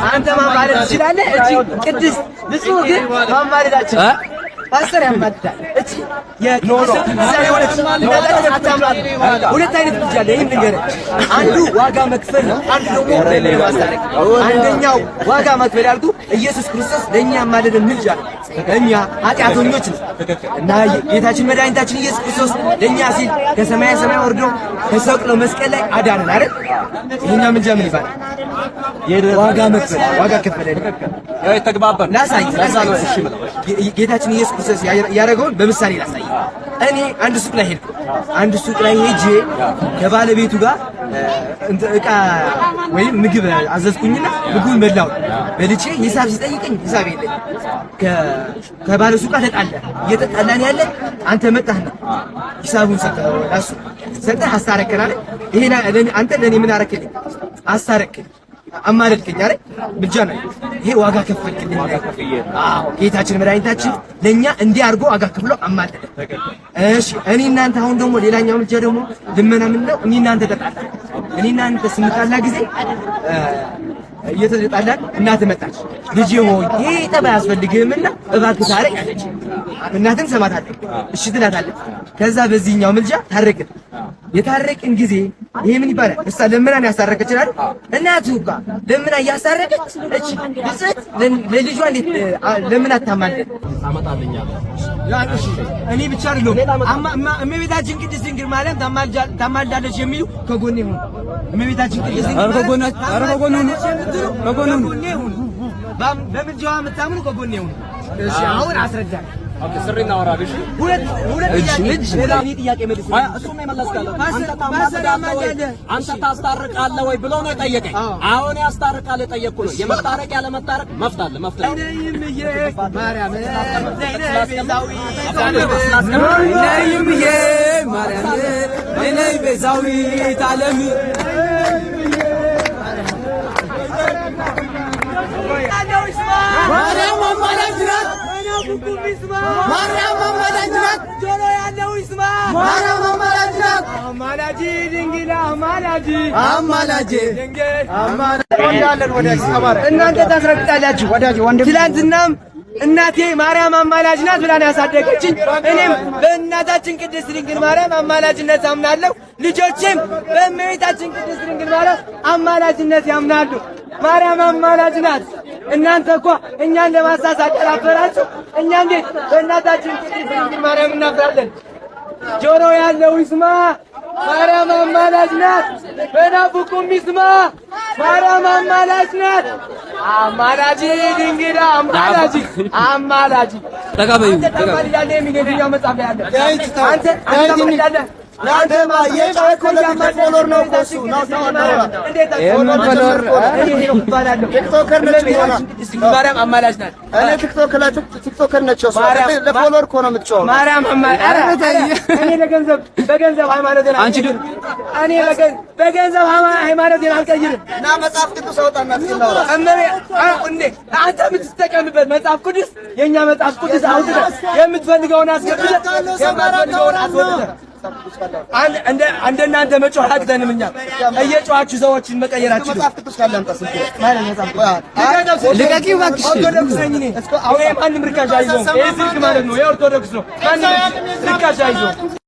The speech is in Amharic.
አንተ ማማለድ ትችላለህ። እቺ ቅድስት ንጹህ ግን ማማለዳችን ፓስተር ያማልዳል። እቺ ሁለት አይነት ልጅ አለ። ይሄን ንገረኝ። አንዱ ዋጋ መክፈል ነው፣ አንዱ ደግሞ ማስታረቅ። አንደኛው ዋጋ መክፈል ያልኩ ኢየሱስ ክርስቶስ ለኛ ማለደ ምልጃ እኛ ኃጢአተኞች እና ጌታችን መድኃኒታችን ኢየሱስ ክርስቶስ ለኛ ሲል ከሰማይ ሰማይ ወርዶ ተሰቅሎ መስቀል ላይ አዳነን አይደል? ይሄኛ ምልጃ ምን ይባላል? ዋጋ መክፈል። ዋጋ ከፈለ ያው የተግባባን ላሳይ። እሺ ጌታችን ኢየሱስ ክርስቶስ ያደረገውን በምሳሌ ላሳይ። እኔ አንድ ሱቅ ላይ ሄድኩ። አንድ ሱቅ ላይ ሄጄ ከባለቤቱ ጋር እቃ ወይም ምግብ አዘዝኩኝና ምግቡን በላው። በልቼ ሂሳብ ሲጠይቀኝ ሂሳብ የለኝ። ከባለ ሱቅ ጋር ተጣላን። እየተጣላን ያለ አንተ መጣህና ሂሳቡን ሰጠህ አስታረቅን አለ። ይሄ አንተ ለኔ ምን አረክልኝ? አስታረቅኝ፣ አማለድከኝ አይደል? ብቻ ነው ይሄ ዋጋ ከፈልክልኝ። አዎ ጌታችን መድኃኒታችን ለኛ እንዲህ አድርጎ ዋጋ ከፍሎ አማለደ። እሺ እኔ እናንተ አሁን ደግሞ ሌላኛው ልጅ ደግሞ ልመና ምን ነው? እኔ እናንተ ተጣላን። እኔ እናንተ ስንጣላ ጊዜ እየተጣላን እናት መጣች። ልጅ ሆይ ይሄ ጠባ ያስፈልግህምና እባክህ ታረቅ አለች። እናትን ሰማታለች። እሺ ትላታለች። ከዛ በዚህኛው ምልጃ ታረቅን። የታረቅን ጊዜ ይሄ ምን ይባላል? እሷ ለምናን ያሳረቀች አይደል? እናቱ ጋር ለምና ያሳረቀች እቺ ብጽት ለልጇ እንዴት ለምን አታማልድ? እኔ ብቻ አይደለም እመቤታችን ቅድስት ድንግል ማርያም ታማልዳለች የሚሉ ከጎኔ ሆኑ። እመቤታችን ቅድስት ድንግል ከጎኔ ሆኑ። በምልጃዋ የምታምኑ ከጎኔ ሆኑ። እሺ አሁን አስረዳኝ። ኦኬ ስሪና ወራሽ ሁለት ጥያቄ መልስ። እሱ ነው የመለስካለው። አንተ ታስታርቃለህ ወይ ብሎ ነው የጠየቀኝ። አሁን ያስታርቃለህ ጠየቅኩ ነው። የመታረቅ ያለ መታረቅ መፍታለ ቤዛዊት ዓለም ማርያም አማላጅ ናት። ማርያም አማላጅ ናት። ጆሮ ያለው ይስማ። ማርያም አማላጅ ናት። አማላጅ ድንግል አማላጅ ድንግል እናንተ ታስረግጣላችሁ። ትላንትናም እናቴ ማርያም አማላጅ ናት ብላ ነው ያሳደገችኝ። እኔም በእናታችን ቅድስት ድንግል ማርያም አማላጅነት አምናለሁ። ልጆቼም በእመቤታችን ቅድስት ድንግል ማርያም አማላጅነት ያምናሉ። ማርያም አማላጅ ናት። እናንተ እኮ እኛን ለማሳሳት አፈራችሁ። እኛ እንዴት በእናታችን ቅድስት ድንግል ማርያም እናፍራለን? ጆሮ ያለው ይስማ። ማርያም አማላጅ ናት። በናፍቁም ይስማ። ማርያም አማላጅ ናት። አማላጅ ድንግል አማላጅ ተቀበዩ ተቀበሉ የሚገኘው መጽሐፍ ያለ አንተ ተቀበላለህ። ያንተማ የጫኮለማ ፎሎወር ነው እሱ ነው ታወራው። እንዴት ቲክቶከር ነች ማርያም አማላጅ ናት። እኔ ቲክቶከር ነች እሱ ለፎሎወር እኮ ነው የምትጮው። ማርያም አማላጅ እኔ በገንዘብ ሃይማኖቴን አንቺ እኔ በገንዘብ ሃይማኖቴን አልቀይርም። እና መጽሐፍ ቅዱስ አውጣና ሲናወራ እንዴ አንተ የምትጠቀምበት መጽሐፍ ቅዱስ የኛ መጽሐፍ ቅዱስ አውጥተህ የምትፈልገውን አስገብተህ የማትፈልገውን አስወጥተህ እንደናንተ መጮህ አቅተንም እኛ እየጮሃችሁ ሰዎችን መቀየራችሁ ልቀቂው እባክሽ። ኦርቶዶክስ ነኝ እኔ። ማንም ርካሽ አይዞህ። ይሄ ስልክ ማለት ነው የኦርቶዶክስ ነው። ማንም ርካሽ አይዞህ።